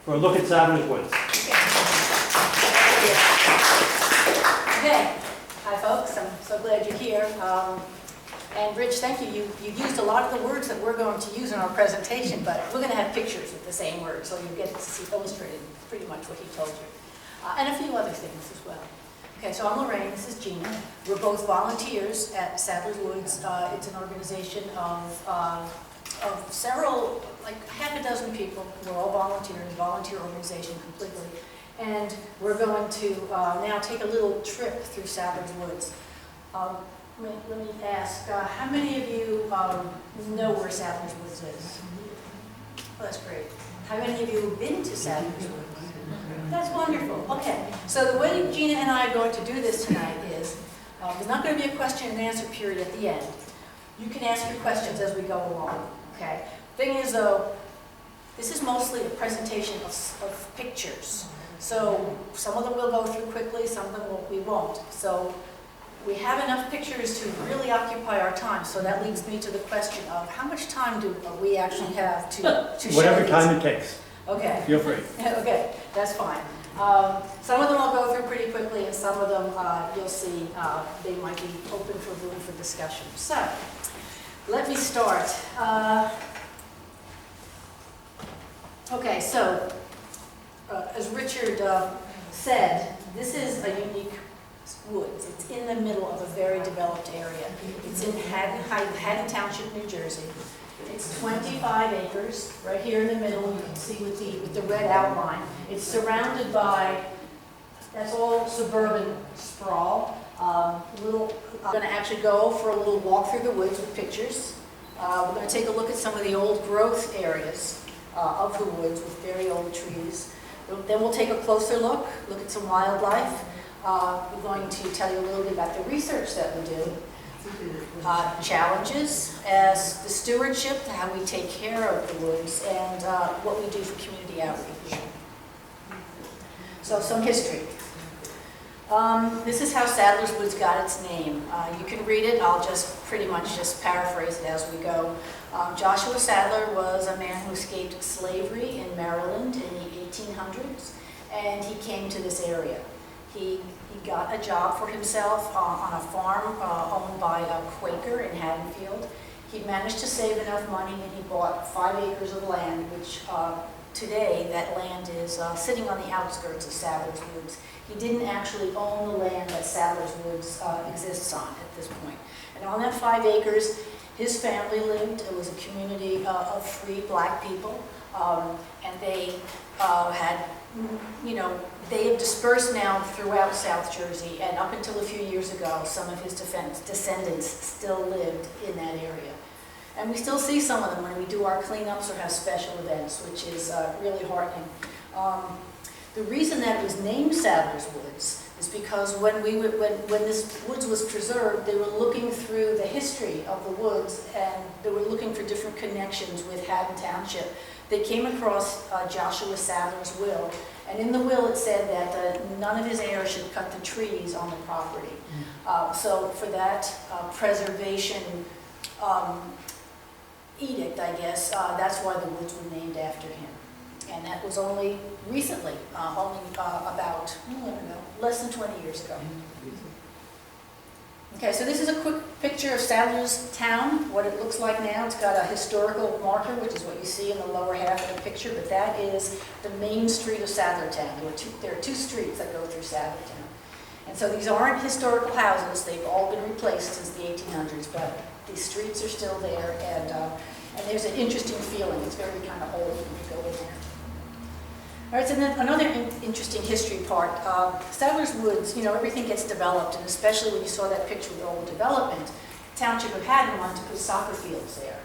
for a look at Sadler's Woods. Okay, hi folks, I'm so glad you're here. And Rich, thank you. You used a lot of the words that we're going to use in our presentation, but we're going to have pictures with the same words, so you get to see illustrated pretty much what he told you. And a few other things as well. Okay, so I'm Lorraine, this is Gina. We're both volunteers at Sadler's Woods. It's an organization of several, like half a dozen people. We're all volunteers, volunteer organization completely. And we're going to now take a little trip through Sadler's Woods. Let me ask, how many of you know where Sadler's Woods is? Oh, that's great. How many of you have been to Sadler's Woods? That's wonderful. Okay, so the way Gina and I are going to do this tonight is, there's not going to be a question and answer period at the end. You can ask your questions as we go along, okay? Thing is though, this is mostly a presentation of pictures. So some of them we'll go through quickly, some of them we won't. So we have enough pictures to really occupy our time. So that leads me to the question of how much time do we actually have to show Whatever these? time it takes. Okay. Feel free. Okay, that's fine. Some of them I'll go through pretty quickly, and some of them you'll see they might be open for room for discussion. So let me start. Okay, so as Richard said, this is a unique woods. It's in the middle of a very developed area. It's in Haddon Township, New Jersey. It's 25 acres, right here in the middle. You can see with the red outline. It's surrounded by, that's all suburban sprawl. I'm going to actually go for a little walk through the woods with pictures. We're going to take a look at some of the old growth areas of the woods with very old trees. Then we'll take a closer look at some wildlife. We're going to tell you a little bit about the research that we do. Challenges as the stewardship, how we take care of the woods, and what we do for community outreach. So some history. This is how Sadler's Woods got its name. You can read it. I'll just pretty much just paraphrase it as we go. Joshua Sadler was a man who escaped slavery in Maryland in the 1800s, and he came to this area. He got a job for himself on a farm owned by a Quaker in Haddonfield. He managed to save enough money and he bought 5 acres of land, which today that land is sitting on the outskirts of Sadler's Woods. He didn't actually own the land that Sadler's Woods exists on at this point. And on that 5 acres, his family lived. It was a community of free black people, and they had, they have dispersed now throughout South Jersey, and up until a few years ago, some of his descendants still lived in that area. And we still see some of them when we do our cleanups or have special events, which is really heartening. The reason that it was named Sadler's Woods is because when this woods was preserved, they were looking through the history of the woods, and they were looking for different connections with Haddon Township. They came across Joshua Sadler's will, and in the will it said that none of his heirs should cut the trees on the property. So for that preservation edict, I guess, that's why the woods were named after him. And that was only recently, about, less than 20 years ago. Okay, so this is a quick picture of Sadler's town, what it looks like now. It's got a historical marker, which is what you see in the lower half of the picture, but that is the main street of Sadlertown. There are 2 streets that go through Sadlertown. And so these aren't historical houses. They've all been replaced since the 1800s, but the streets are still there, and there's an interesting feeling. It's very kind of old when you go in there. All right, so then another interesting history part. Sadler's Woods, everything gets developed, and especially when you saw that picture of the old development, the Township of Haddon wanted to put soccer fields there.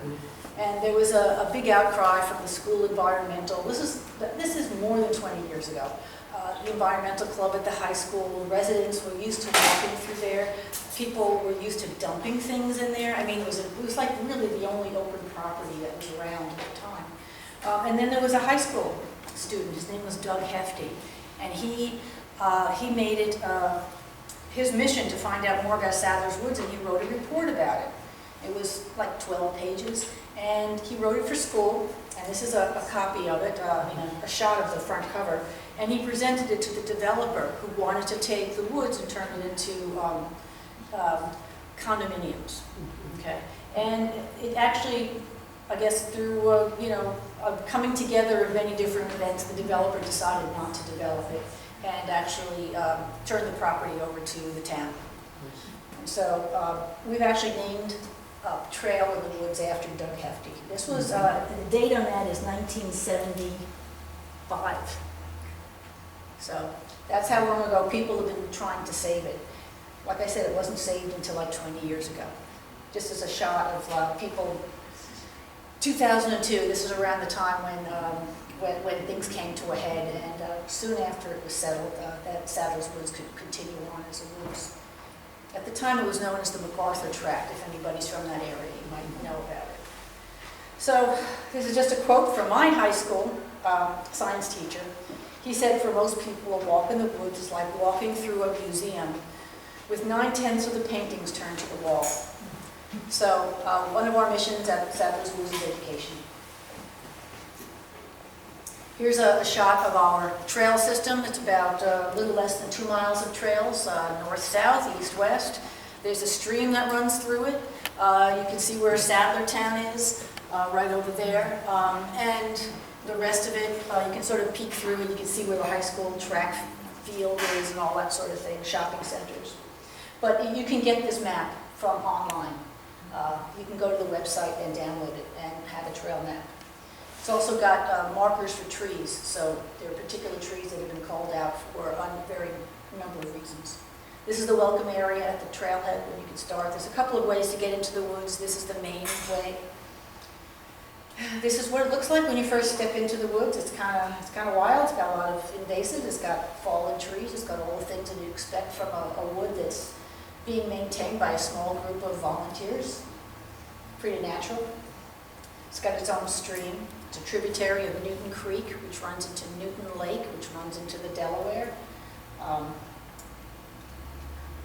And there was a big outcry from the school environmental. This is more than 20 years ago. The environmental club at the high school, residents were used to walking through there. People were used to dumping things in there. I mean, it was like really the only open property that was around at the time. And then there was a high school student. His name was Doug Hefty, and he made it his mission to find out more about Sadler's Woods, and he wrote a report about it. It was like 12 pages, and he wrote it for school, and this is a copy of it, a shot of the front cover, and he presented it to the developer who wanted to take the woods and turn it into condominiums, okay? And it actually, I guess through, a coming together of many different events, the developer decided not to develop it and actually turn the property over to the town. And so we've actually named a trail in the woods after Doug Hefty. This was, the date on that is 1975. So that's how long ago people have been trying to save it. Like I said, it wasn't saved until like 20 years ago. Just as a shot of people. 2002, this was around the time when things came to a head, and soon after it was settled, that Sadler's Woods could continue on as a woods. At the time, it was known as the MacArthur Tract. If anybody's from that area, you might know about it. So this is just a quote from my high school science teacher. He said, "For most people, a walk in the woods is like walking through a museum with 9/10 of the paintings turned to the wall." So one of our missions at Sadler's Woods is education. Here's a shot of our trail system. It's about a little less than 2 miles of trails, north-south, east-west. There's a stream that runs through it. You can see where Sadlertown is, right over there. And the rest of it, you can sort of peek through and you can see where the high school track field is and all that sort of thing, shopping centers. But you can get this map from online. You can go to the website and download it and have a trail map. It's also got markers for trees, so there are particular trees that have been called out for a very number of reasons. This is the welcome area at the trailhead where you can start. There's a couple of ways to get into the woods. This is the main way. This is what it looks like when you first step into the woods. It's kind of wild. It's got a lot of invasives. It's got fallen trees. It's got all the things that you expect from a wood that's being maintained by a small group of volunteers. Pretty natural. It's got its own stream. It's a tributary of Newton Creek, which runs into Newton Lake, which runs into the Delaware.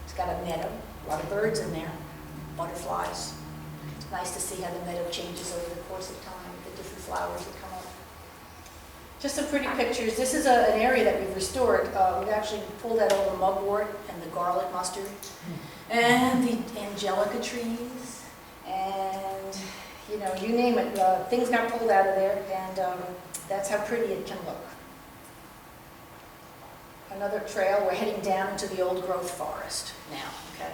It's got a meadow, a lot of birds in there, butterflies. It's nice to see how the meadow changes over the course of time, the different flowers that come up. Just some pretty pictures. This is an area that we've restored. We've actually pulled out all the mugwort and the garlic mustard and the angelica trees and, you name it. Things got pulled out of there, and that's how pretty it can look. Another trail. We're heading down into the old growth forest now. Okay.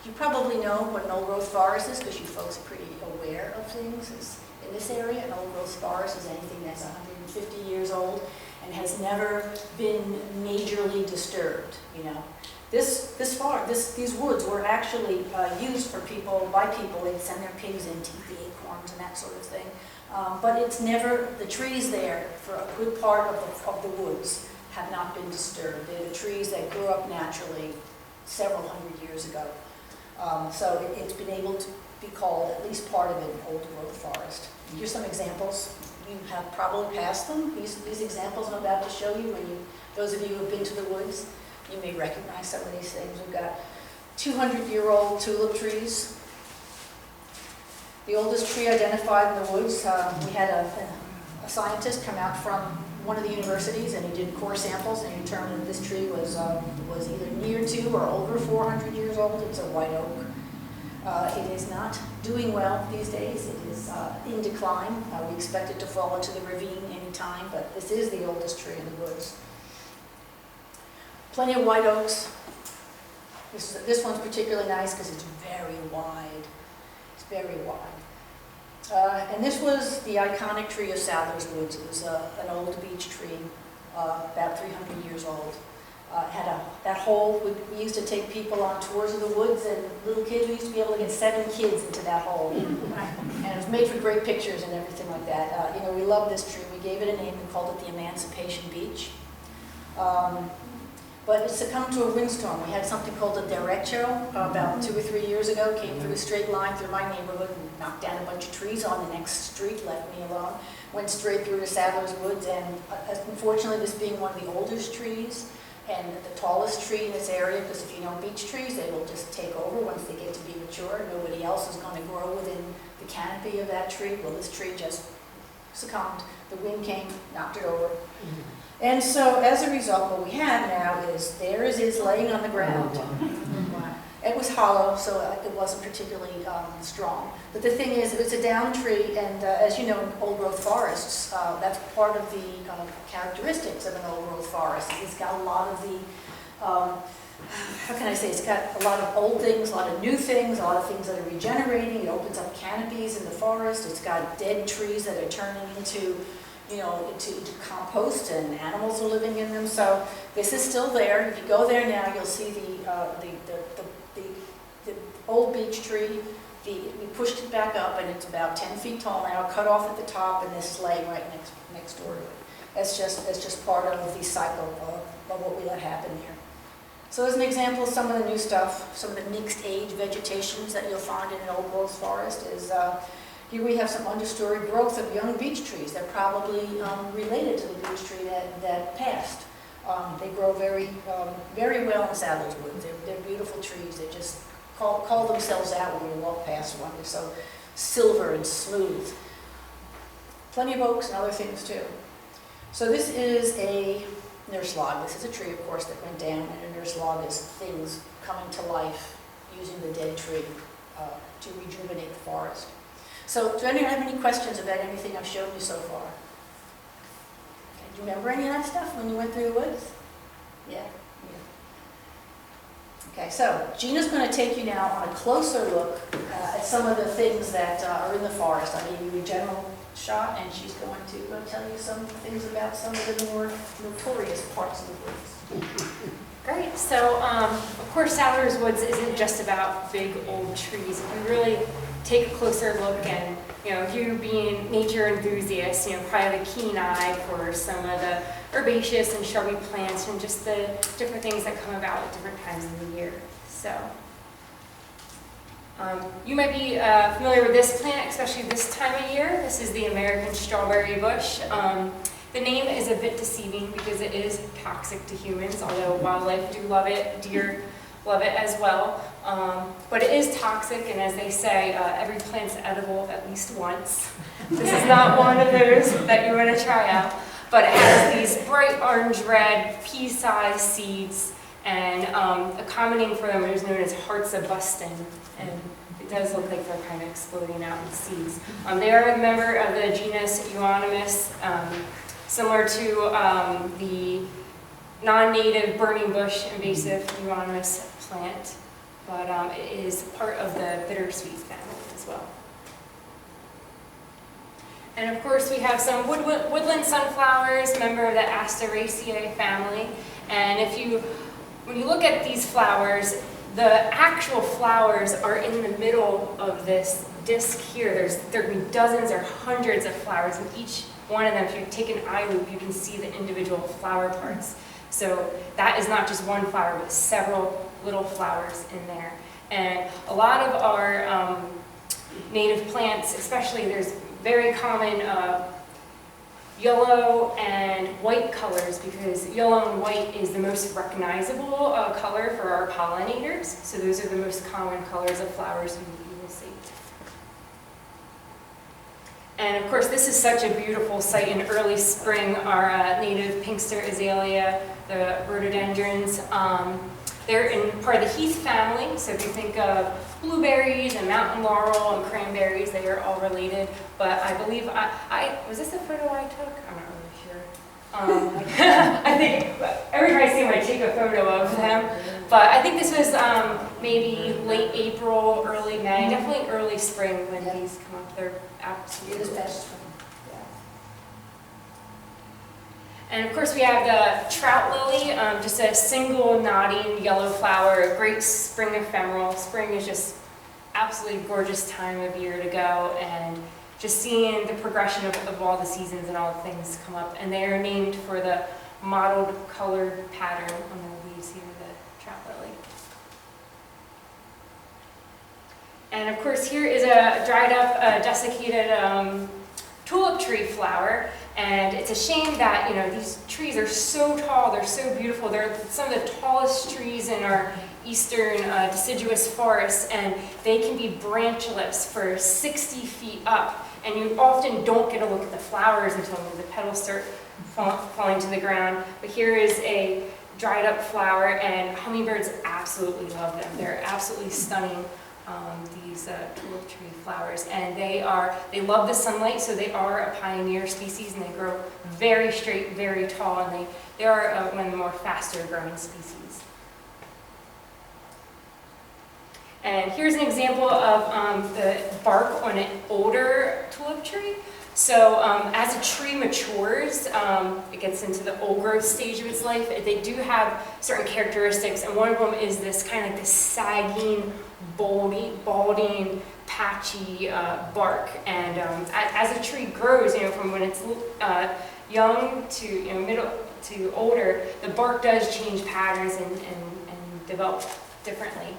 You probably know what an old growth forest is because you folks are pretty aware of things. In this area, an old growth forest is anything that's 150 years old and has never been majorly disturbed. These woods were actually used by people. They'd send their pigs in to eat the acorns and that sort of thing. But it's never, the trees there for a good part of the woods have not been disturbed. They're the trees that grew up naturally several hundred years ago. So it's been able to be called, at least part of it, an old growth forest. Here's some examples. You have probably passed them. These examples I'm about to show you, those of you who have been to the woods, you may recognize some of these things. We've got 200-year-old tulip trees. The oldest tree identified in the woods, we had a scientist come out from one of the universities, and he did core samples, and he determined that this tree was either near to or over 400 years old. It's a white oak. It is not doing well these days. It is in decline. We expect it to fall into the ravine any time, but this is the oldest tree in the woods. Plenty of white oaks. This one's particularly nice because it's very wide. It's very wide. And this was the iconic tree of Sadler's Woods. It was an old beech tree, about 300 years old. Had that hole. We used to take people on tours of the woods, and little kids, we used to be able to get 7 kids into that hole. And it was made for great pictures and everything like that. We love this tree. We gave it a name. We called it the Emancipation Beech. But it succumbed to a windstorm. We had something called a derecho about 2 or 3 years ago. Came through a straight line through my neighborhood and knocked down a bunch of trees on the next street, left me alone. Went straight through to Sadler's Woods, and unfortunately, this being one of the oldest trees, and the tallest tree in this area, because if you know beech trees, they will just take over once they get to be mature. Nobody else is going to grow within the canopy of that tree. Well, this tree just succumbed. The wind came, knocked it over. And so as a result, what we have now is there it is laying on the ground. It was hollow, so it wasn't particularly strong. But the thing is, it's a down tree, and as you know, in old-growth forests, that's part of the characteristics of an old-growth forest. It's got a lot of the, how can I say, it's got a lot of old things, a lot of new things, a lot of things that are regenerating. It opens up canopies in the forest. It's got dead trees that are turning into, you know, into compost, and animals are living in them. So this is still there. If you go there now, you'll see the old beech tree. We pushed it back up, and it's about 10 feet tall now, cut off at the top, and this is laying right next door to it. That's just part of the cycle of what we let happen here. So as an example, some of the new stuff, some of the mixed age vegetations that you'll find in an old growth forest is here we have some understory growth of young beech trees that probably related to the beech tree that passed. They grow very well in Sadler's Woods. They're beautiful trees. They just call themselves out when you walk past one. They're so silver and smooth. Plenty of oaks and other things too. So this is a nurse log. This is a tree, of course, that went down, and a nurse log is things coming to life using the dead tree to rejuvenate the forest. So do anyone have any questions about anything I've shown you so far? Okay. Do you remember any of that stuff when you went through the woods? Yeah. Okay, so Gina's going to take you now on a closer look at some of the things that are in the forest. I gave you a general shot, and she's going to tell you some things about some of the more notorious parts of the woods. Great. So, of course, Sadler's Woods isn't just about big old trees. If we really take a closer look, and you being nature enthusiasts, probably have a keen eye for some of the herbaceous and shrubby plants and just the different things that come about at different times of the year. So, you might be familiar with this plant, especially this time of year. This is the American strawberry bush. The name is a bit deceiving because it is toxic to humans, although wildlife do love it, deer love it as well. But it is toxic, and as they say, every plant's edible at least once. This is not one of those that you want to try out. But it has these bright orange-red, pea-sized seeds, and a common name for them is known as hearts of bustin, and it does look like they're kind of exploding out in seeds. They are a member of the genus Euonymus, similar to the non-native burning bush invasive Euonymus plant, but it is part of the bittersweet family as well. And of course, we have some woodland sunflowers, member of the SWCA family. And when you look at these flowers, the actual flowers are in the middle of this disc here. There can be dozens or hundreds of flowers, and each one of them, if you take an eye loop, you can see the individual flower parts. So that is not just one flower, but several little flowers in there. And a lot of our native plants, especially, there's very common yellow and white colors, because yellow and white is the most recognizable color for our pollinators. So those are the most common colors of flowers you will see. And of course, this is such a beautiful sight in early spring. Our native pinkster azalea, the rhododendrons, they're in part of the heath family. So if you think of blueberries and mountain laurel and cranberries, they are all related. But I believe was this a photo I took? I'm not really sure. I think every time I see them, I take a photo of them. But I think this was maybe late April, early May, definitely early spring when these come up. They're absolutely best. And of course, we have the trout lily, just a single nodding yellow flower, a great spring ephemeral. Spring is just absolutely gorgeous time of year to go, and just seeing the progression of all the seasons and all the things come up. And they are named for the mottled colored pattern on the leaves here, the trout lily. And of course, here is a dried up, desiccated tulip tree flower. And it's a shame that, these trees are so tall, they're so beautiful. They're some of the tallest trees in our eastern deciduous forests, and they can be branchless for 60 feet up. And you often don't get a look at the flowers until the petals start falling to the ground. But here is a dried up flower, and hummingbirds absolutely love them. They're absolutely stunning, these tulip tree flowers. And they love the sunlight, so they are a pioneer species, and they grow very straight, very tall, and they are one of the more faster growing species. And here's an example of the bark on an older tulip tree. So as a tree matures, it gets into the old growth stage of its life. They do have certain characteristics, and one of them is this kind of like this sagging, balding, patchy bark. And as a tree grows, from when it's young to middle to older, the bark does change patterns and develop differently.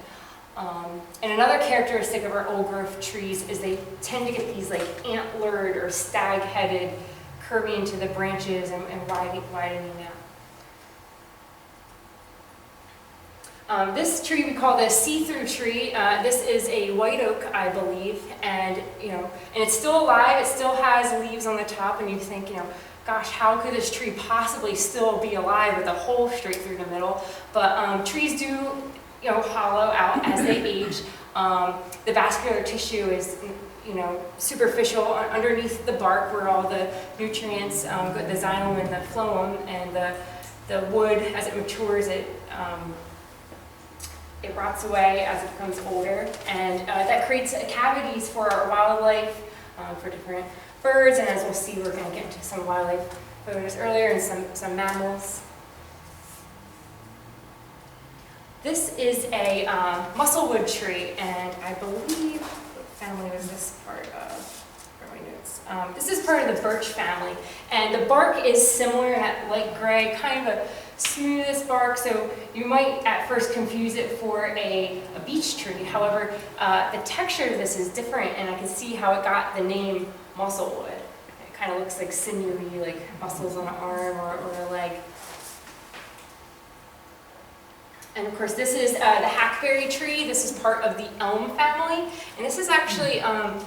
And another characteristic of our old growth trees is they tend to get these like antlered or stag-headed curving into the branches and widening out. This tree we call the see-through tree. This is a white oak, I believe, and and it's still alive. It still has leaves on the top, and you think, gosh, how could this tree possibly still be alive with a hole straight through the middle? But trees do hollow out as they age. The vascular tissue is, superficial underneath the bark where all the nutrients, the xylem and the phloem, and the wood, as it matures, it rots away as it becomes older, and that creates cavities for our wildlife, for different birds, and as we'll see, we're going to get into some wildlife photos earlier and some mammals. This is a musclewood tree, and I believe what family was this part of? Where are my notes? This is part of the birch family, and the bark is similar in that light gray, kind of a smoothest bark, so you might at first confuse it for a beech tree. However, the texture of this is different, and I can see how it got the name musclewood. It kind of looks like sinewy, like muscles on an arm or a leg. And of course, this is the hackberry tree. This is part of the elm family, and this is actually an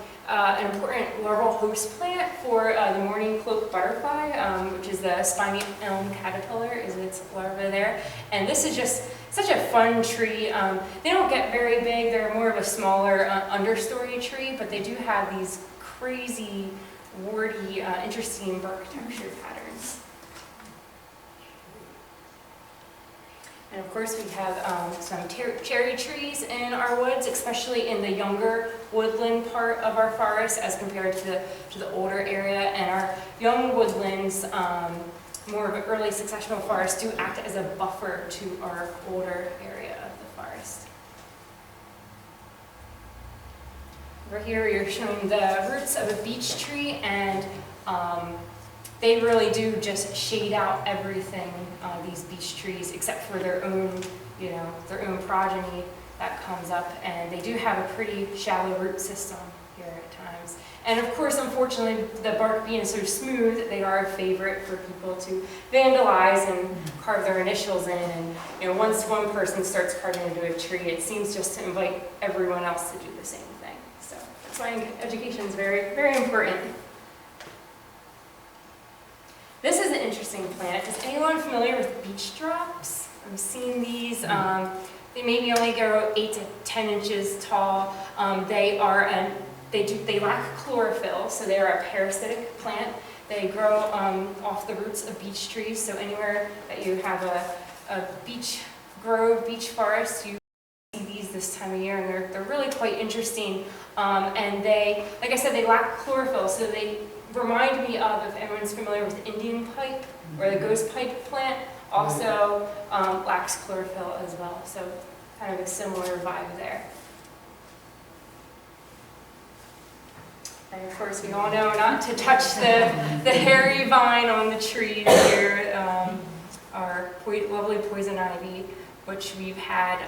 important larval host plant for the morning cloak butterfly, which is the spiny elm caterpillar, is its larva there. And this is just such a fun tree. They don't get very big. They're more of a smaller understory tree, but they do have these crazy, warty, interesting bark texture patterns. And of course, we have some cherry trees in our woods, especially in the younger woodland part of our forest as compared to the older area. And our young woodlands, more of an early successional forest, do act as a buffer to our older area of the forest. Over here, you're showing the roots of a beech tree, and they really do just shade out everything, these beech trees, except for their own, their own progeny that comes up. And they do have a pretty shallow root system here at times. And of course, unfortunately, the bark being so smooth, they are a favorite for people to vandalize and carve their initials in. And once one person starts carving into a tree, it seems just to invite everyone else to do the same thing. So that's why education is very, very important. This is an interesting plant. Is anyone familiar with beech drops? I've seen these. They maybe only grow 8 to 10 inches tall. They lack chlorophyll, so they are a parasitic plant. They grow off the roots of beech trees. So anywhere that you have a beech grove, beech forest, you see these this time of year, and they're really quite interesting. And they, like I said, they lack chlorophyll, so they remind me of, if everyone's familiar with Indian pipe, or the ghost pipe plant, also lacks chlorophyll as well. So kind of a similar vibe there. And of course, we all know not to touch the hairy vine on the trees here, our lovely poison ivy, which we've had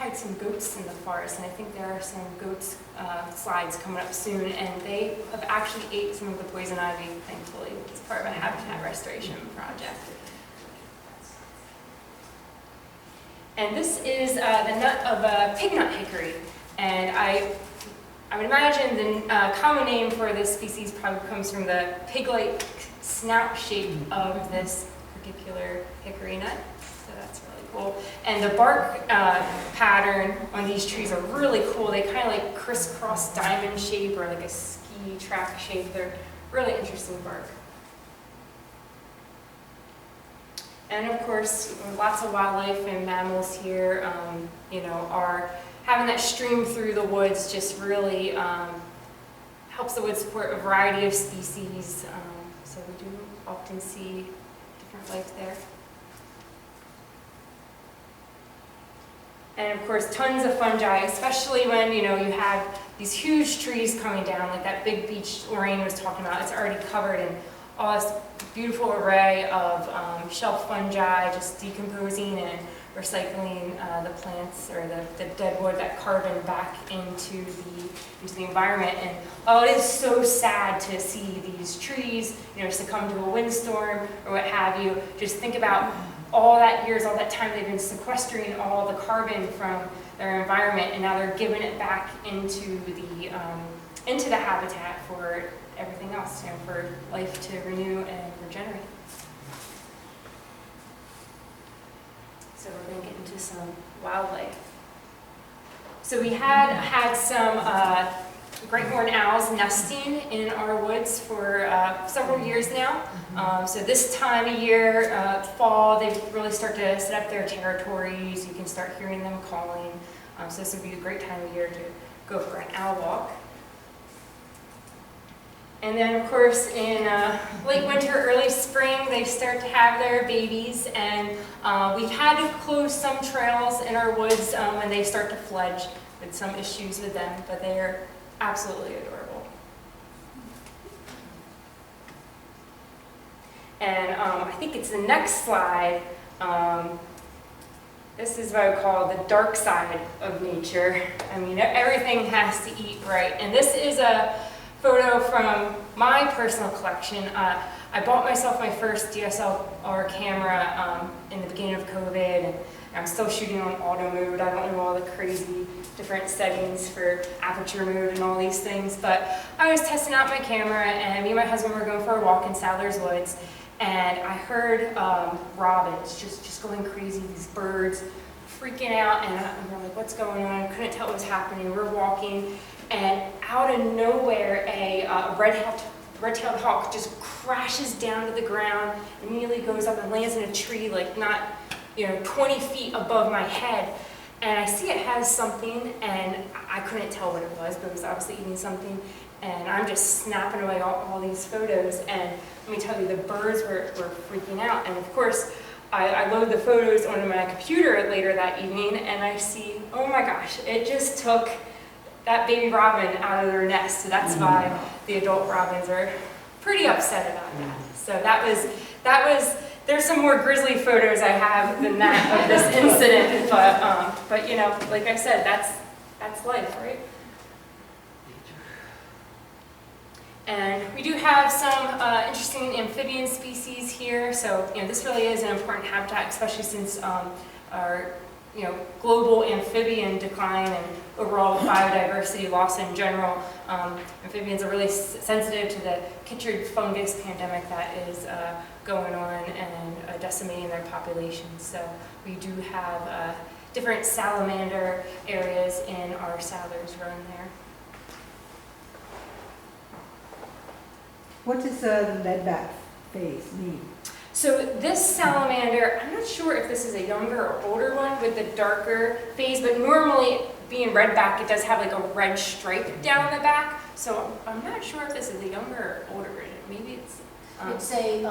had some goats in the forest, and I think there are some goats slides coming up soon, and they have actually ate some of the poison ivy, thankfully. It's part of a habitat restoration project. And this is the nut of a pig nut hickory, and I would imagine the common name for this species probably comes from the pig-like snout shape of this particular hickory nut. So that's really cool. And the bark pattern on these trees are really cool. They kind of like crisscross diamond shape or like a ski track shape. They're really interesting bark. And of course, lots of wildlife and mammals here, are having that stream through the woods just really helps the woods support a variety of species. So we do often see different life there. And of course, tons of fungi, especially when you have these huge trees coming down, like that big beech Lorraine was talking about. It's already covered in all this beautiful array of shelf fungi, just decomposing and recycling the plants or the dead wood, that carbon back into the environment. And while it is so sad to see these trees, succumb to a windstorm or what have you, just think about all that time they've been sequestering all the carbon from their environment, and now they're giving it back into the habitat for everything else, for life to renew and regenerate. So we're going to get into some wildlife. So we had some great horned owls nesting in our woods for several years now. So this time of year, fall, they really start to set up their territories. You can start hearing them calling. So this would be a great time of year to go for an owl walk. And then, of course, in late winter, early spring, they start to have their babies. And we've had to close some trails in our woods when they start to fledge, with some issues with them, but they are absolutely adorable. And I think it's the next slide. This is what I would call the dark side of nature. I mean, everything has to eat right. And this is a photo from my personal collection. I bought myself my first DSLR camera in the beginning of COVID, and I'm still shooting on auto mode. I don't know all the crazy different settings for aperture mode and all these things, but I was testing out my camera, and me and my husband were going for a walk in Sadler's Woods, and I heard robins just going crazy, these birds freaking out, and I'm like, what's going on? Couldn't tell what was happening. We're walking, and out of nowhere, a red-tailed hawk just crashes down to the ground, immediately goes up and lands in a tree, like not 20 feet above my head. And I see it has something, and I couldn't tell what it was, but it was obviously eating something. And I'm just snapping away all these photos, and let me tell you, the birds were freaking out. And of course, I load the photos onto my computer later that evening, and I see, oh my gosh, it just took that baby robin out of their nest. So that's why the adult robins are pretty upset about that. So that was. There's some more grisly photos I have than that of this incident, but like I said, that's life, right? And we do have some interesting amphibian species here. So this really is an important habitat, especially since our global amphibian decline and overall biodiversity loss in general. Amphibians are really sensitive to the chytrid fungus pandemic that is going on and decimating their populations. So we do have different salamander areas in our Sadler's Run there. What does leadback phase mean? So this salamander, I'm not sure if this is a younger or older one with the darker phase, but normally being redback, it does have like a red stripe down the back. So I'm not sure if this is a younger or older version. Maybe it's It's an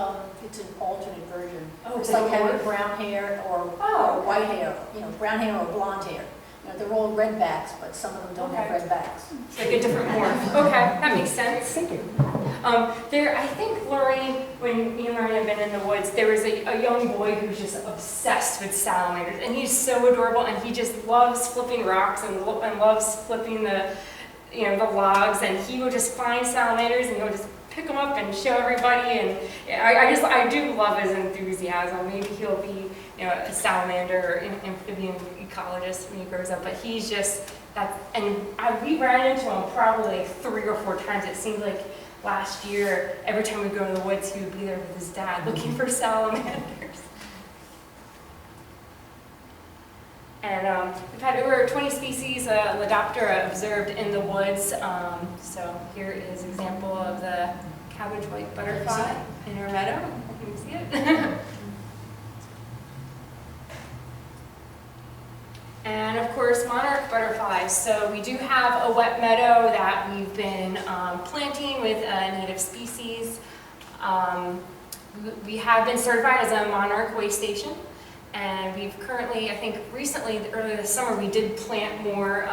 alternate version. Oh, It's it's like a having dwarf? brown hair or Oh, white hair, brown hair or blonde hair. They're all redbacks, but some of them don't have Okay. redbacks. it's like a different morph. Okay, that makes sense. Thank you. I think Lorraine, when me and Lorraine have been in the woods, there was a young boy who's just obsessed with salamanders, and he's so adorable, and he just loves flipping rocks and loves flipping the logs, and he will just find salamanders and he'll just pick them up and show everybody, and I do love his enthusiasm. Maybe he'll be a salamander or amphibian ecologist when he grows up, but he's just we ran into him probably like 3 or 4 times. It seemed like last year, every time we go to the woods, he would be there with his dad looking for salamanders. And we've had over 20 species Lepidoptera observed in the woods. So here is an example of the cabbage white butterfly in our meadow. You can see it. And of course, monarch butterflies. So we do have a wet meadow that we've been planting with native species. We have been certified as a monarch way station. And we've currently, I think recently, earlier this summer, we did plant more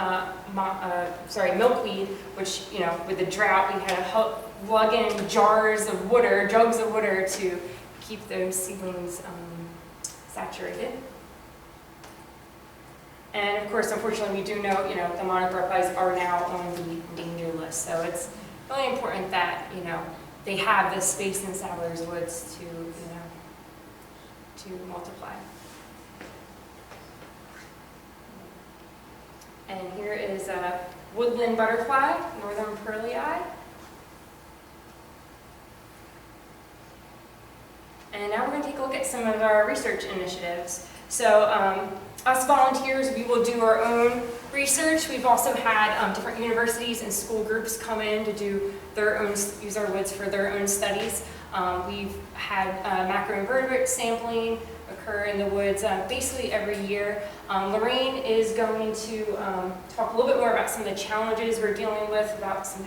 milkweed, which, with the drought, we had to lug in jugs of water to keep those seedlings saturated. And of course, unfortunately, we do know, the monarch butterflies are now on the endangered list. So it's really important that, they have this space in Sadler's Woods to multiply. And here is a woodland butterfly, northern pearly-eye. And now we're going to take a look at some of our research initiatives. So us volunteers, we will do our own research. We've also had different universities and school groups come in to do use our woods for their own studies. We've had macroinvertebrate sampling occur in the woods basically every year. Lorraine is going to talk a little bit more about some of the challenges we're dealing with, about some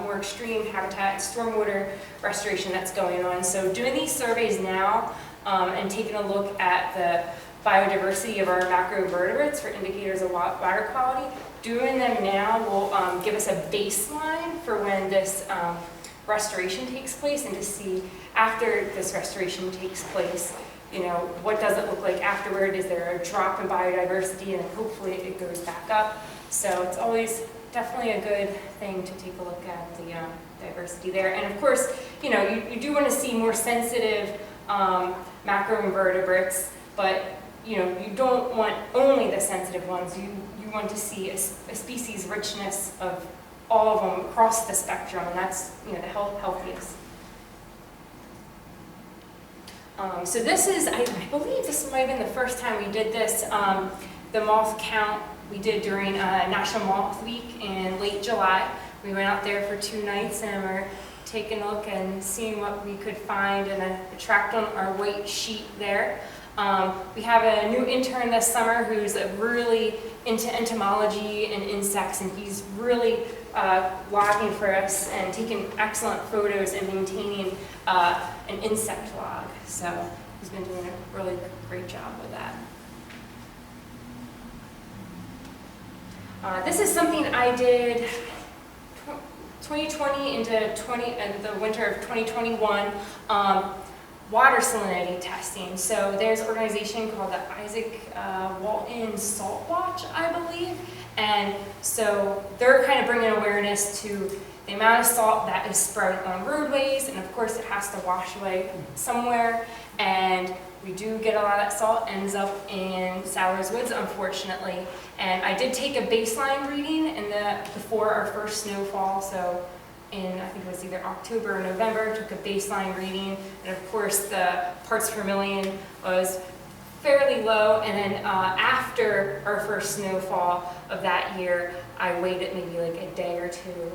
more extreme habitat and stormwater restoration that's going on. So doing these surveys now and taking a look at the biodiversity of our macroinvertebrates for indicators of water quality, doing them now will give us a baseline for when this restoration takes place, and to see after this restoration takes place, what does it look like afterward? Is there a drop in biodiversity, and hopefully it goes back up? So it's always definitely a good thing to take a look at the diversity there. And of course, you do want to see more sensitive macroinvertebrates, but you don't want only the sensitive ones. You want to see a species richness of all of them across the spectrum, and that's the healthiest. So this is, I believe this might have been the first time we did this, the moth count we did during National Moth Week in late July. We went out there for 2 nights and we're taking a look and seeing what we could find and tracked on our white sheet there. We have a new intern this summer who's really into entomology and insects, and he's really logging for us and taking excellent photos and maintaining an insect log. So he's been doing a really great job with that. This is something I did 2020 into the winter of 2021. Water salinity testing. So there's an organization called the Isaac Walton Salt Watch, I believe, and so they're kind of bringing awareness to the amount of salt that is spread on roadways, and of course it has to wash away somewhere, and we do get a lot of that salt ends up in Sadler's Woods, unfortunately. And I did take a baseline reading before our first snowfall, so I think it was either October or November, took a baseline reading, and of course the parts per million was fairly low, and then after our first snowfall of that year, I waited maybe like a day or two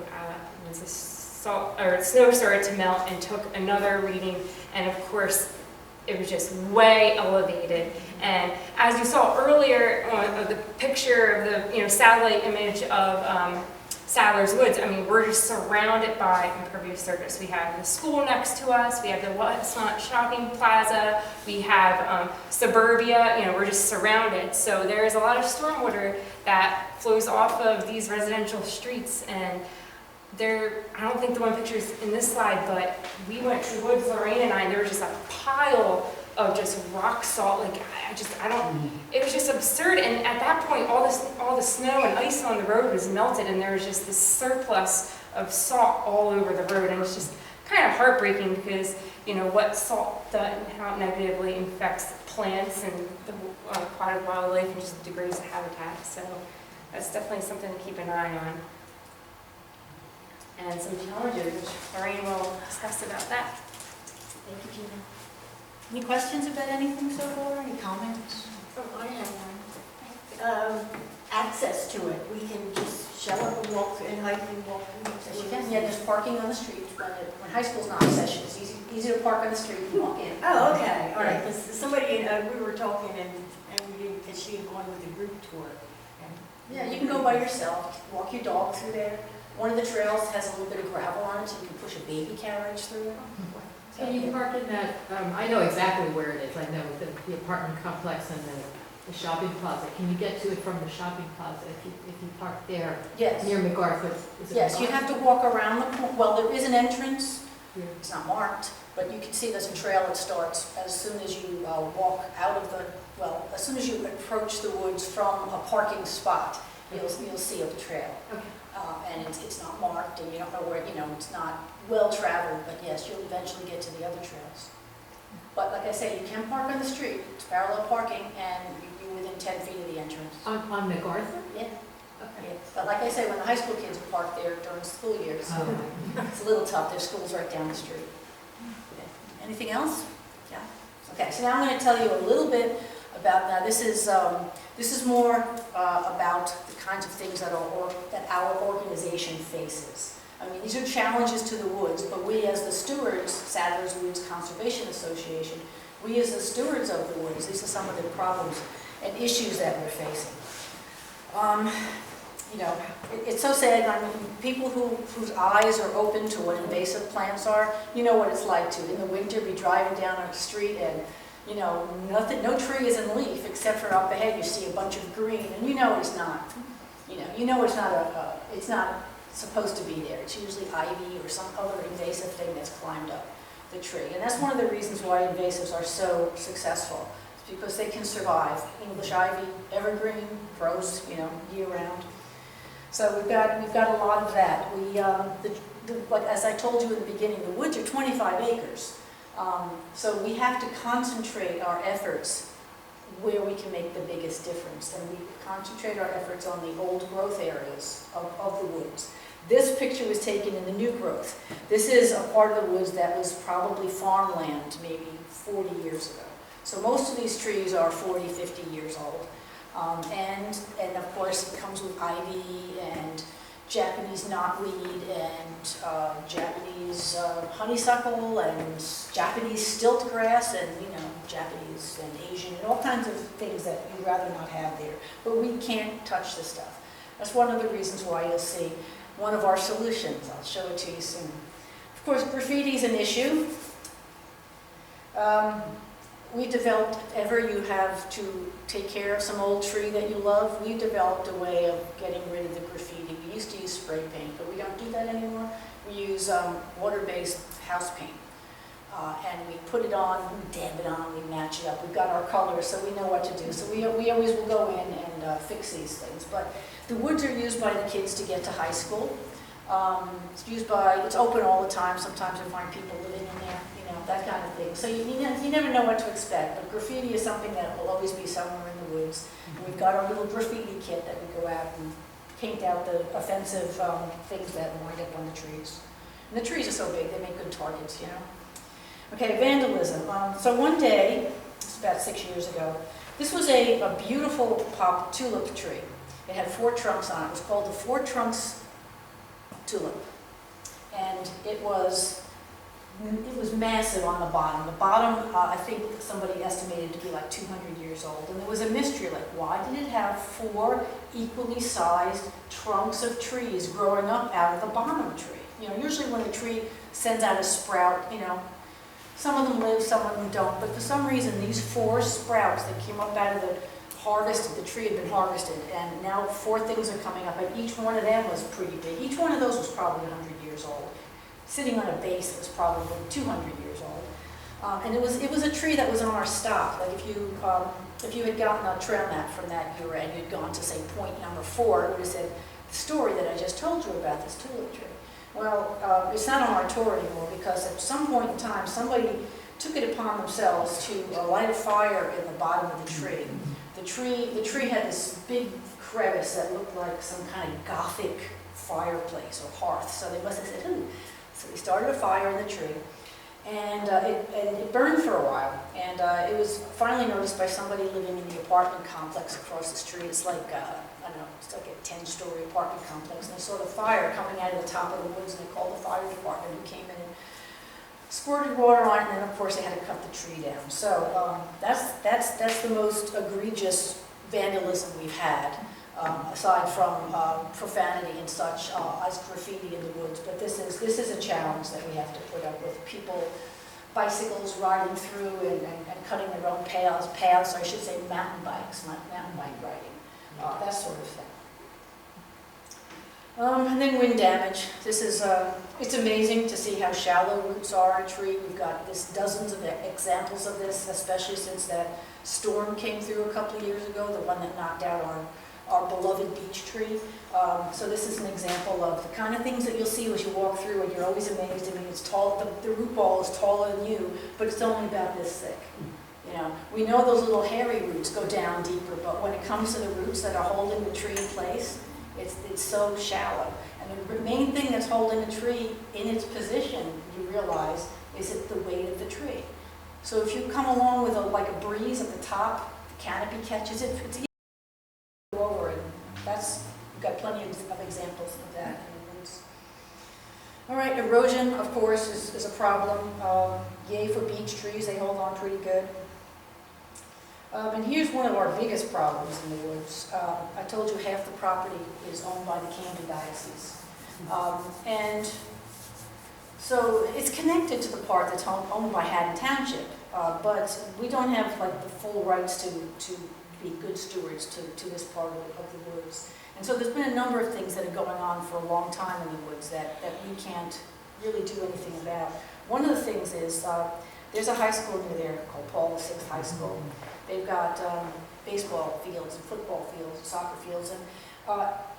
once the snow started to melt, and took another reading, and of course it was just way elevated. And as you saw earlier on the picture of the satellite image of Sadler's Woods, I mean, we're just surrounded by impervious surface. We have the school next to us, we have the Westmont Shopping Plaza, we have suburbia, we're just surrounded. So there's a lot of stormwater that flows off of these residential streets, and I don't think the one picture is in this slide, but we went to the woods, Lorraine and I, and there was just a pile of just rock salt, like, it was just absurd, and at that point, all the snow and ice on the road was melted, and there was just this surplus of salt all over the road, and it's just kind of heartbreaking because, you know, what salt does and how it negatively infects plants and the aquatic wildlife and just degrades the habitat, so that's definitely something to keep an eye on. And some challenges, which Lorraine will discuss about that. Thank you, Gina. Any questions about anything so far? Any comments? Oh, I have one. Access to it, we can just show up and walk and hike and walk. Yes, you can. Yeah, there's parking on the street. When high school's not in session, it's easy to park on the street and walk in. Oh, okay, all right, because somebody, we were talking and we didn't, because she had gone with a group tour. Yeah, you can go by yourself, walk your dog through there. One of the trails has a little bit of gravel on it, so you can push a baby carriage through it. Can you park in that, I know exactly where it is, I know the apartment complex and the shopping plaza. Can you get to it from the shopping plaza if you park there Yes. near MacArthur? Is it Yes, you have to walk around the, well, there is an entrance. Yeah. It's not marked, but you can see there's a trail that starts as soon as you walk out of the, well, as soon as you approach the woods from a parking spot, you'll see a trail. Okay. And it's not marked, and you don't know where, you know, it's not well-traveled, but yes, you'll eventually get to the other trails. But like I say, you can park on the street, it's parallel parking, and you're within 10 feet of the entrance. On MacArthur? Yeah. Okay. Yeah. But like I say, when the high school kids park there during school years, it's a little tough, their school's right down the street. Yeah. Anything else? Yeah? Okay, so now I'm going to tell you a little bit about, now this is more about the kinds of things that our organization faces. I mean, these are challenges to the woods, but we as the stewards, Sadler's Woods Conservation Association, we as the stewards of the woods, these are some of the problems and issues that we're facing. You know, it's so sad. I mean, people whose eyes are open to what invasive plants are, you know what it's like to, in the winter, be driving down a street and, you know, no tree is in leaf except for up ahead you see a bunch of green, and you know it's not. You know it's not it's not supposed to be there. It's usually ivy or some other invasive thing that's climbed up the tree, and that's one of the reasons why invasives are so successful. It's because they can survive. English ivy, evergreen, grows, you know, year round. So we've got a lot of that. Like as I told you in the beginning, the woods are 25 acres. So we have to concentrate our efforts where we can make the biggest difference. And we concentrate our efforts on the old growth areas of the woods. This picture was taken in the new growth. This is a part of the woods that was probably farmland maybe 40 years ago. So most of these trees are 40, 50 years old. And of course it comes with ivy and Japanese knotweed and Japanese honeysuckle and Japanese stilt grass and, you know, Japanese and Asian and all kinds of things that you'd rather not have there. But we can't touch this stuff. That's one of the reasons why you'll see one of our solutions. I'll show it to you soon. Of course, graffiti is an issue. We developed, if ever you have to take care of some old tree that you love, we developed a way of getting rid of the graffiti. We used to use spray paint, but we don't do that anymore. We use water-based house paint. And we put it on, we dab it on, we match it up. We've got our colors, so we know what to do. So we always will go in and fix these things. But the woods are used by the kids to get to high school. It's open all the time. Sometimes you find people living in there, you know, that kind of thing. So you never know what to expect. But graffiti is something that will always be somewhere in the woods. And we've got our little graffiti kit that we go out and paint out the offensive things that wind up on the trees. And the trees are so big, they make good targets, you know. Okay, vandalism. So one day, it's about 6 years ago, this was a beautiful pop tulip tree. It had 4 trunks on it. It was called the 4 Trunks Tulip. And it was massive on the bottom. The bottom, I think somebody estimated to be like 200 years old. And there was a mystery, like why did it have 4 equally sized trunks of trees growing up out of the bottom tree? You know, usually when a tree sends out a sprout, you know, some of them live, some of them don't. But for some reason, these 4 sprouts that came up out of harvested, the tree had been harvested, and now 4 things are coming up, and each one of them was pretty big. Each one of those was probably 100 years old, sitting on a base that was probably 200 years old. And it was a tree that was on our stop. Like if you had gotten a trail map from that era and you'd gone to, say, point number 4, it would have said the story that I just told you about this tulip tree. Well, it's not on our tour anymore because at some point in time, somebody took it upon themselves to light a fire in the bottom of the tree. The tree had this big crevice that looked like some kind of Gothic fireplace or hearth. So they must have said, "Ooh." So they started a fire in the tree. And it burned for a while, and it was finally noticed by somebody living in the apartment complex across the street. It's like, I don't know, it's like a 10-story apartment complex, and they saw the fire coming out of the top of the woods, and they called the fire department, who came in and squirted water on it, and then of course they had to cut the tree down. So that's the most egregious vandalism we've had. Aside from profanity and such as graffiti in the woods, but this is a challenge that we have to put up with. People, bicycles riding through and cutting their own paths, or I should say mountain bikes, not mountain bike riding, that sort of thing. And then wind damage. This is it's amazing to see how shallow roots are in a tree. We've got dozens of examples of this, especially since that storm came through a couple of years ago, the one that knocked out our beloved beech tree. So this is an example of the kind of things that you'll see as you walk through, and you're always amazed. I mean, it's tall, the root ball is taller than you, but it's only about this thick. You know, we know those little hairy roots go down deeper, but when it comes to the roots that are holding the tree in place, it's so shallow. And the main thing that's holding the tree in its position, you realize, is it the weight of the tree. So if you come along with like a breeze at the top, the canopy catches it, it's over, and we've got plenty of examples of that in the woods. All right, erosion, of course, is a problem. Yay for beech trees, they hold on pretty good. And here's one of our biggest problems in the woods. I told you half the property is owned by the Camden Diocese. And so it's connected to the part that's owned by Haddon Township, but we don't have like the full rights to be good stewards to this part of the woods. And so there's been a number of things that are going on for a long time in the woods that we can't really do anything about. One of the things is there's a high school near there called Paul VI High School. They've got baseball fields and football fields and soccer fields, and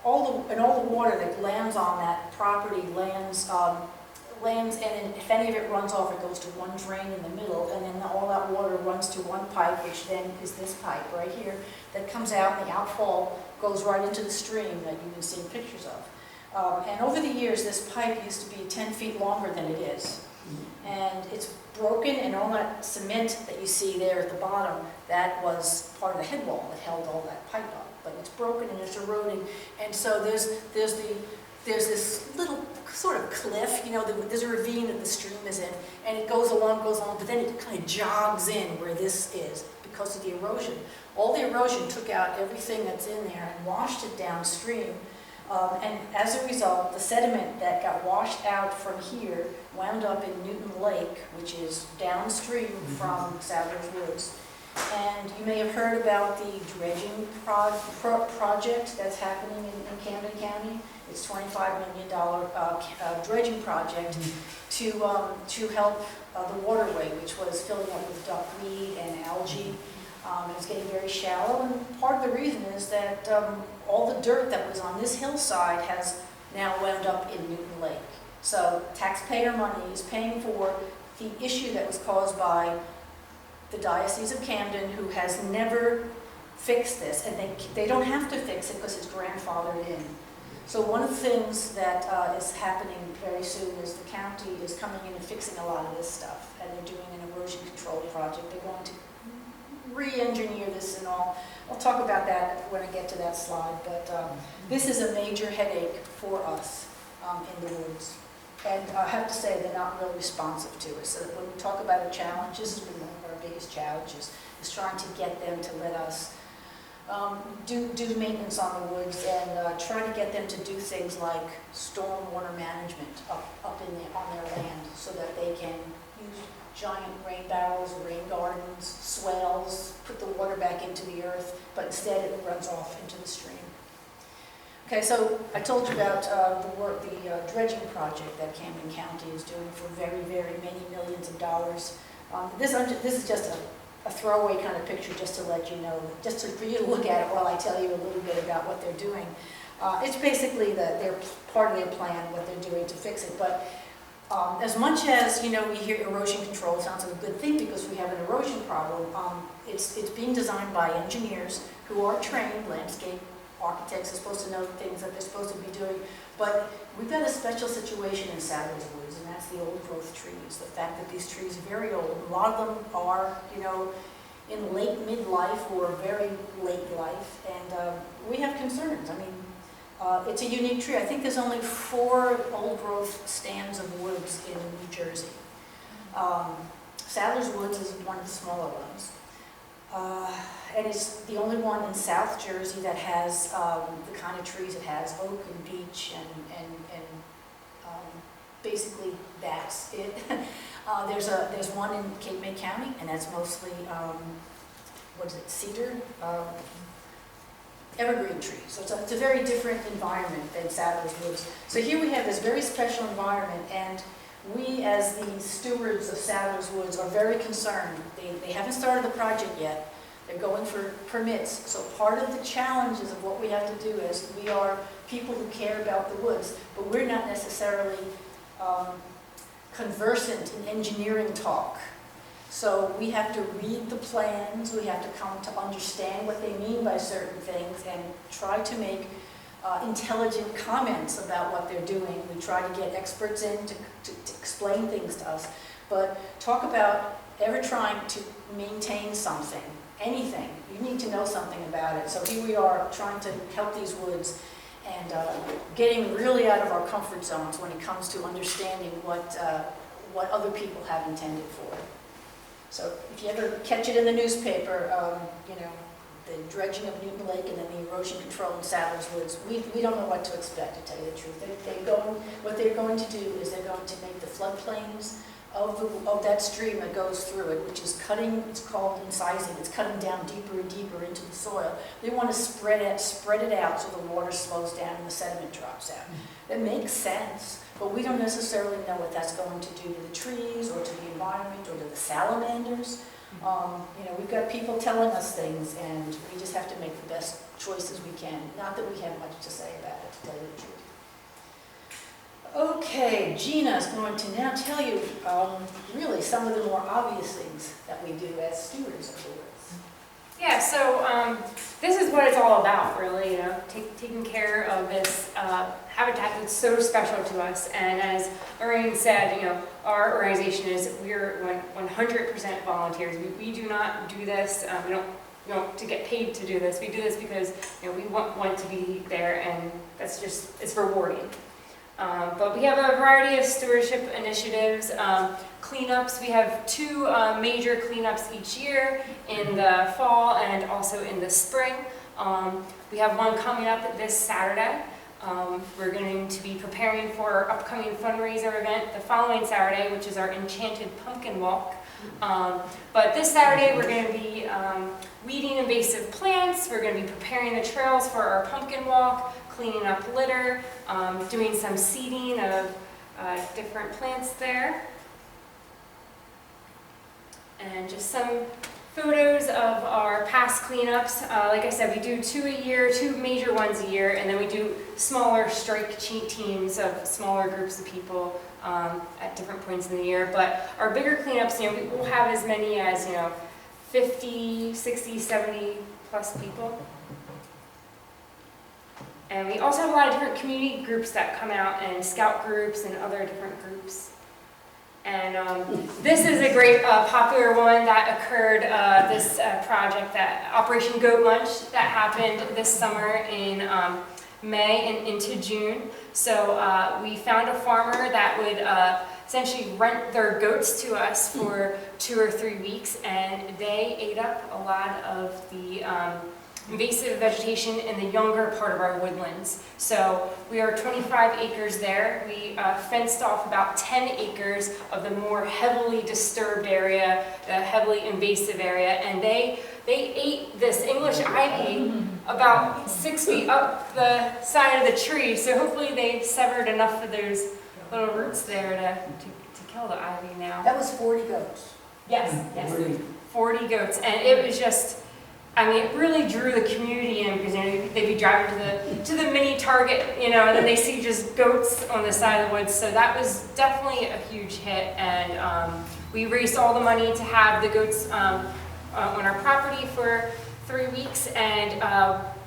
all the water that lands on that property lands, and if any of it runs off, it goes to one drain in the middle, and then all that water runs to one pipe, which then is this pipe right here, that comes out, and the outfall goes right into the stream that you've been seeing pictures of. And over the years, this pipe used to be 10 feet longer than it is. And it's broken, and all that cement that you see there at the bottom, that was part of the head wall that held all that pipe up. But it's broken and it's eroding, and so there's this little sort of cliff, you know, there's a ravine that the stream is in, and it goes along, but then it kind of jogs in where this is because of the erosion. All the erosion took out everything that's in there and washed it downstream. And as a result, the sediment that got washed out from here wound up in Newton Lake, which is downstream from Sadler's Woods. And you may have heard about the dredging project that's happening in Camden County. It's a $25 million dredging project to help the waterway, which was filling up with duckweed and algae. It's getting very shallow, and part of the reason is that all the dirt that was on this hillside has now wound up in Newton Lake. So taxpayer money is paying for the issue that was caused by the Diocese of Camden, who has never fixed this, and they don't have to fix it because it's grandfathered in. So one of the things that is happening very soon is the county is coming in and fixing a lot of this stuff, and they're doing an erosion control project. They're going to re-engineer this and all. I'll talk about that when I get to that slide, but this is a major headache for us in the woods. And I have to say, they're not real responsive to it. So when we talk about a challenge, this has been one of our biggest challenges, is trying to get them to let us do maintenance on the woods and try to get them to do things like storm water management up on their land, so that they can giant rain barrels, rain gardens, swales, put the water back into the earth, but instead it runs off into the stream. Okay, so I told you about the dredging project that Camden County is doing for very, very many millions of dollars. This is just a throwaway kind of picture just to let you know, for you to look at it while I tell you a little bit about what they're doing. It's basically their part of their plan, what they're doing to fix it. But as much as, we hear erosion control sounds like a good thing because we have an erosion problem, it's being designed by engineers who are trained, landscape architects are supposed to know things that they're supposed to be doing. But we've got a special situation in Sadler's Woods, and that's the old growth trees. The fact that these trees are very old. A lot of them are, in late midlife or very late life, and we have concerns. I mean, it's a unique tree. I think there's only 4 old growth stands of woods in New Jersey. Sadler's Woods is one of the smaller ones. And it's the only one in South Jersey that has the kind of trees it has, oak and beech, and basically that's it. There's one in Cape May County, and that's mostly, cedar? Evergreen trees. So it's a very different environment than Sadler's Woods. So here we have this very special environment, and we as the stewards of Sadler's Woods are very concerned. They haven't started the project yet. They're going for permits. So part of the challenges of what we have to do is we are people who care about the woods, but we're not necessarily conversant in engineering talk. So we have to read the plans, we have to come to understand what they mean by certain things and try to make intelligent comments about what they're doing. We try to get experts in to explain things to us. But talk about ever trying to maintain something, anything, you need to know something about it. So here we are trying to help these woods and getting really out of our comfort zones when it comes to understanding what other people have intended for. So if you ever catch it in the newspaper, the dredging of Newton Lake and then the erosion control in Sadler's Woods, we don't know what to expect, to tell you the truth. What they're going to do is they're going to make the floodplains of that stream that goes through it, which is cutting, it's called incising, it's cutting down deeper and deeper into the soil. They want to spread it out so the water slows down and the sediment drops out. That makes sense, but we don't necessarily know what that's going to do to the trees or to the environment or to the salamanders. We've got people telling us things, and we just have to make the best choices we can. Not that we have much to say about it, to tell you the truth. Okay, Gina is going to now tell you really some of the more obvious things that we do as stewards of the woods. Yeah, so this is what it's all about, really, taking care of this habitat that's so special to us. And as Lorraine said, our organization we're 100% volunteers. We do not do this, we don't to get paid to do this. We do this because we want to be there, and that's just, it's rewarding. But we have a variety of stewardship initiatives, cleanups. We have 2 major cleanups each year, in the fall and also in the spring. We have one coming up this Saturday. We're going to be preparing for our upcoming fundraiser event the following Saturday, which is our Enchanted Pumpkin Walk. But this Saturday we're going to be weeding invasive plants. We're going to be preparing the trails for our pumpkin walk, cleaning up litter, doing some seeding of different plants there. And just some photos of our past cleanups. Like I said, we do 2 a year, 2 major ones a year, and then we do smaller strike teams of smaller groups of people at different points in the year. But our bigger cleanups, we will have as many as 50, 60, 70 plus people. And we also have a lot of different community groups that come out, and scout groups and other different groups. And this is a great popular one that occurred, this project, that Operation Goat Munch, that happened this summer in May and into June. So we found a farmer that would essentially rent their goats to us for 2 or 3 weeks, and they ate up a lot of the invasive vegetation in the younger part of our woodlands. So we are 25 acres there. We fenced off about 10 acres of the more heavily disturbed area, the heavily invasive area, and they ate this English ivy about 6 feet up the side of the tree. So hopefully they severed enough of those little roots there to kill the ivy now. That was 40 goats. Yes, yes. 40 goats, and it was just, I mean, it really drew the community in because, you know, they'd be driving to the mini Target, you know, and then they see just goats on the side of the woods. So that was definitely a huge hit, and we raised all the money to have the goats on our property for 3 weeks, and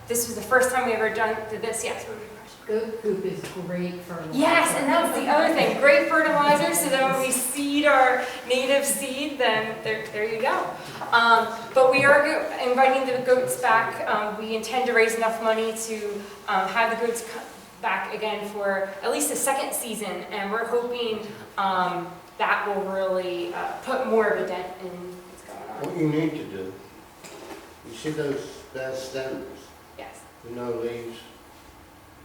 this was the first time we ever did this. Yes. What was your question? Goat poop is great fertilizer. Yes, and that's the other thing. Great fertilizer, so then when we seed our native seed, then there you go. But we are inviting the goats back. We intend to raise enough money to have the goats back again for at least a second season, and we're hoping that will really put more of a dent in what's going on. What you need to do, you see those bare stems Yes. with no leaves?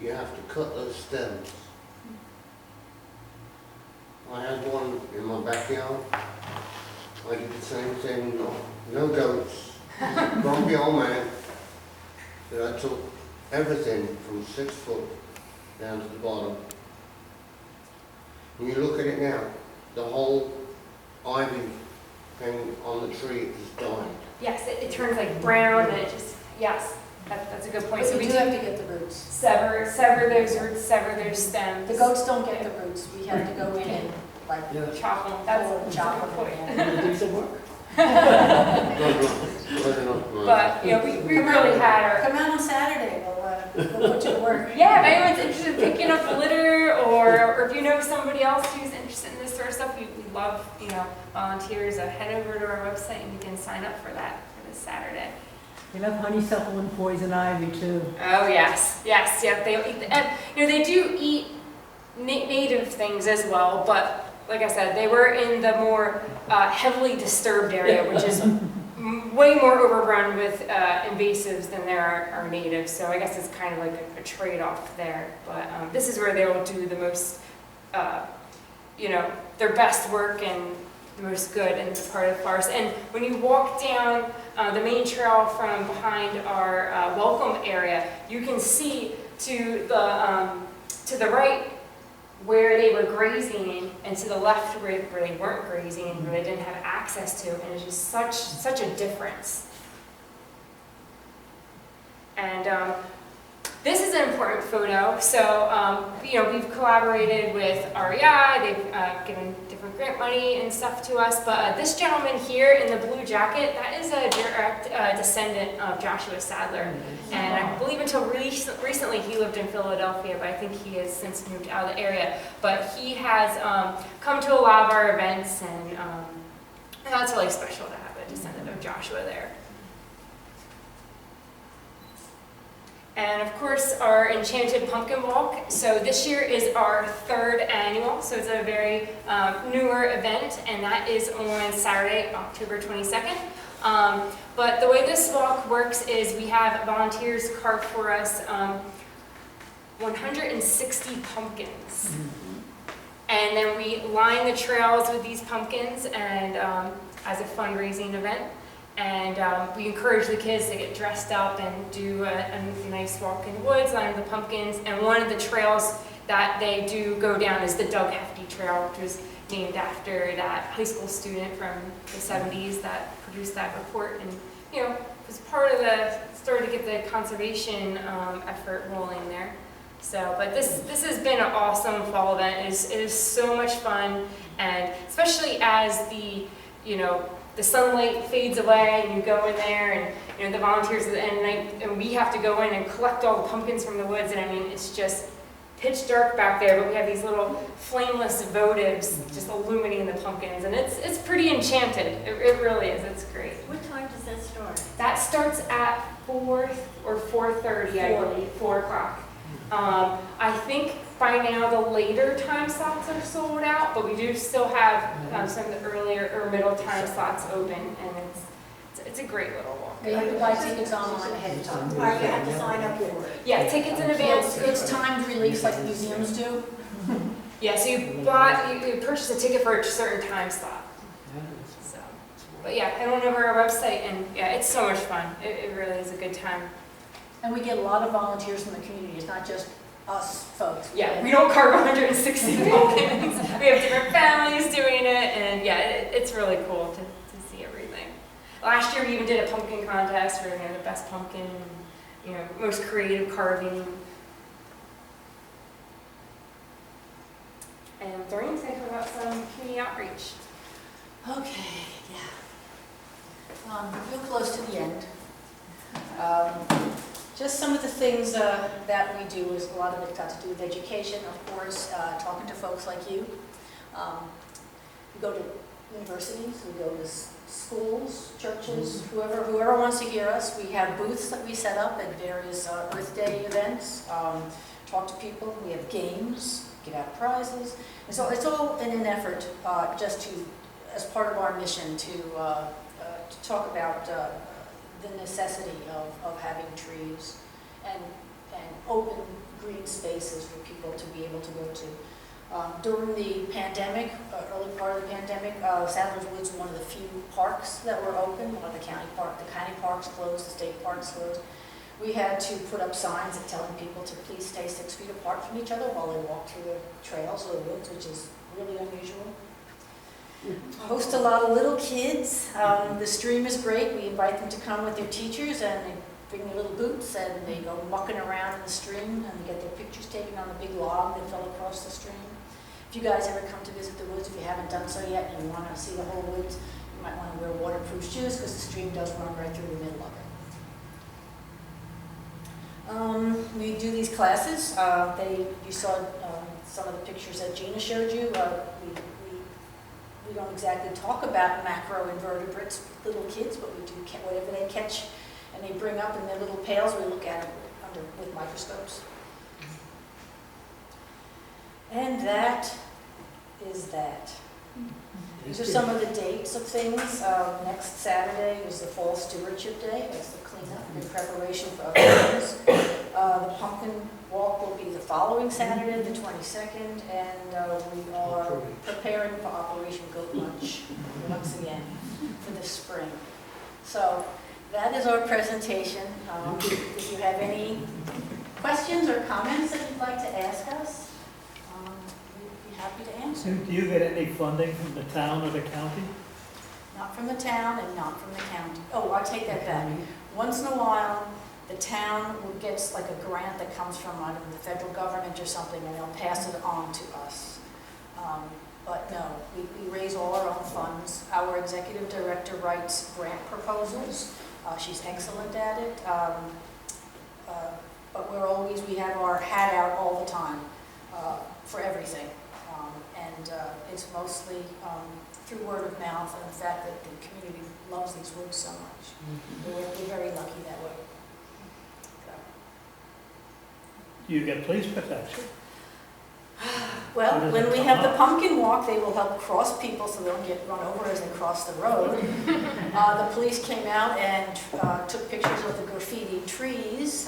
You have to cut those stems. I had one in my backyard. I did the same thing, no goats. Grumpy old man. So I took everything from 6 foot down to the bottom. And you look at it now, the whole ivy thing on the tree is dying. Yes, it turns like brown, and it just, yes, that's a good point. But So we we do do have to get the roots. sever those roots, sever those stems. The goats don't get the roots. We have to go in and like Chop them. That's pull a and chop good them. point. and- Do some work. But, you know, we really had our, Come out on Saturday, we'll put you to work. yeah, if anyone's interested in picking up litter, or if you know somebody else who's interested in this sort of stuff, we love, you know, volunteers. Head over to our website and you can sign up for that for this Saturday. They love honeysuckle and poison ivy too. Oh, yes, yes, yeah, they eat, and, you know, they do eat native things as well, but like I said, they were in the more heavily disturbed area, which is way more overrun with invasives than there are natives. So I guess it's kind of like a trade-off there. But this is where they will do the most, you know, their best work and the most good in this part of the forest. And when you walk down the main trail from behind our welcome area, you can see to the right where they were grazing, and to the left where they weren't grazing, where they didn't have access to, and it's just such a difference. And this is an important photo. So, you know, we've collaborated with REI. They've given different grant money and stuff to us. But this gentleman here in the blue jacket, that is a direct descendant of Joshua Sadler. And I believe until recently he lived in Philadelphia, but I think he has since moved out of the area. But he has come to a lot of our events, and that's really special to have a descendant of Joshua there. And of course, our Enchanted Pumpkin Walk. So this year is our 3rd annual, so it's a very newer event, and that is on Saturday, October 22nd. But the way this walk works is we have volunteers carve for us 160 pumpkins. And then we line the trails with these pumpkins, and as a fundraising event. And we encourage the kids to get dressed up and do a nice walk in the woods, line with the pumpkins. And one of the trails that they do go down is the Doug Hefty Trail, which was named after that high school student from the 70s that produced that report. And, you know, it was part of the story to get the conservation effort rolling there. So, but this has been an awesome fall event. It is so much fun, and especially as the sunlight fades away and you go in there, and you know the volunteers at the end of the night, and we have to go in and collect all the pumpkins from the woods, and I mean it's just pitch dark back there, but we have these little flameless votives just illuminating the pumpkins, and it's pretty enchanted. It really is. It's great. What time does that start? That starts at 4 or 4:30, I believe, 4 o'clock. I think by now the later time slots are sold out, but we do still have some of the earlier or middle time slots open, and it's It's a great little walk. You have to buy tickets online ahead of time. Or you have to sign up for it. Yeah, tickets in advance. It's timed release like museums do. Yeah, so you purchase a ticket for a certain time slot. So, but yeah, head on over to our website, and yeah, it's so much fun. It really is a good time. And we get a lot of volunteers from the community. It's not just us folks. Yeah, we don't carve 160 pumpkins. We have different families doing it, and yeah, it's really cool to see everything. Last year we even did a pumpkin contest for the best pumpkin, most creative carving. And Doreen's going to talk about some community outreach. Okay, yeah. Real close to the end. Just some of the things that we do is a lot of it got to do with education, of course, talking to folks like you. We go to universities, we go to schools, churches, whoever wants to hear us. We have booths that we set up at various Earth Day events, talk to people. We have games, give out prizes. And so it's all in an effort just to, as part of our mission, to talk about the necessity of having trees and open green spaces for people to be able to go to. During the pandemic, early part of the pandemic, Sadler's Woods was one of the few parks that were open. One of the county parks closed, the state parks closed. We had to put up signs telling people to please stay 6 feet apart from each other while they walk through the trails or the woods, which is really unusual. Host a lot of little kids. The stream is great. We invite them to come with their teachers, and they bring their little boots and they go mucking around in the stream, and they get their pictures taken on the big log that fell across the stream. If you guys ever come to visit the woods, if you haven't done so yet, and you want to see the whole woods, you might want to wear waterproof shoes because the stream does run right through the middle of it. We do these classes. You saw some of the pictures that Gina showed you. We don't exactly talk about macroinvertebrates with little kids, but we do whatever they catch and they bring up in their little pails. We look at them with microscopes. And that is that. These are some of the dates of things. Next Saturday is the Fall Stewardship Day. That's the cleanup in preparation for other things. The pumpkin walk will be the following Saturday, the 22nd, and we are preparing for Operation Goat Lunch once again for this spring. So that is our presentation. If you have any questions or comments that you'd like to ask us, we'd be happy to answer. Do you get any funding from the town or the county? Not from the town and not from the county. Oh, I take that back. Once in a while, the town gets like a grant that comes from, I don't know, the federal government or something, and they'll pass it on to us. But no, we raise all our own funds. Our executive director writes grant proposals. She's excellent at it. But we have our hat out all the time for everything. And it's mostly through word of mouth and the fact that the community loves these woods so much. We're very lucky that way. Do you get police protection? Well, when we have the pumpkin walk, they will help cross people so they don't get run over as they cross the road. The police came out and took pictures of the graffiti trees.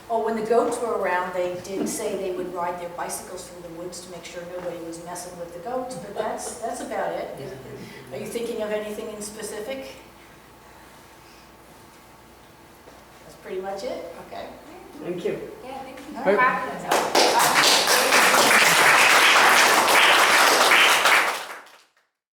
When the goats were around, they did say they would ride their bicycles through the woods to make sure nobody was messing with the goats. But that's about it. Are you thinking of anything in specific? That's pretty much it. Okay. Thank you. Yeah, thank you All for right. having us.